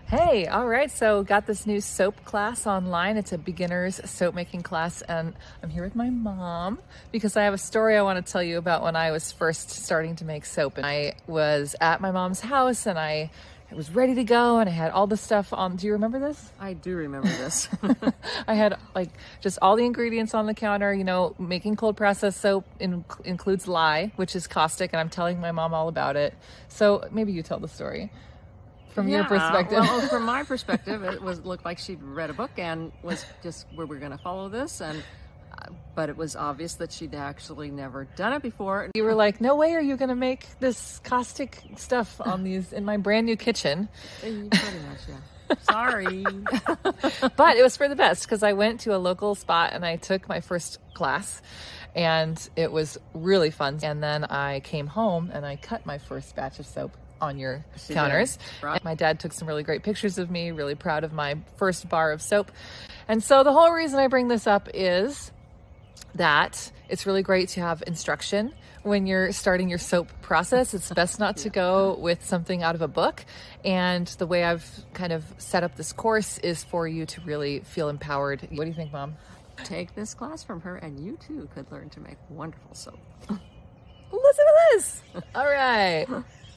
Hey, all right. So, got this new soap class online. It's a beginner's soap making class, and I'm here with my mom because I have a story I want to tell you about when I was first starting to make soap. And I was at my mom's house and I was ready to go, and I had all the stuff on. Do you remember this? I do remember this. I had like just all the ingredients on the counter. Making cold process soap includes lye, which is caustic, and I'm telling my mom all about it. So, maybe you tell the story from your perspective. Well, from my perspective, looked like she'd read a book and was just where we're going to follow this, and but it was obvious that she'd actually never done it before. You were like, no way are you going to make this caustic stuff on these in my brand new kitchen. Pretty much, yeah. Sorry. But it was for the best because I went to a local spot and I took my first class and it was really fun. And then I came home and I cut my first batch of soap on your counters. Right. My dad took some really great pictures of me, really proud of my first bar of soap. And so the whole reason I bring this up is that it's really great to have instruction when you're starting your soap process. It's best not to go with something out of a book. And the way I've kind of set up this course is for you to really feel empowered. What do you think, Mom? Take this class from her and you too could learn to make wonderful soap. Listen to this. All right.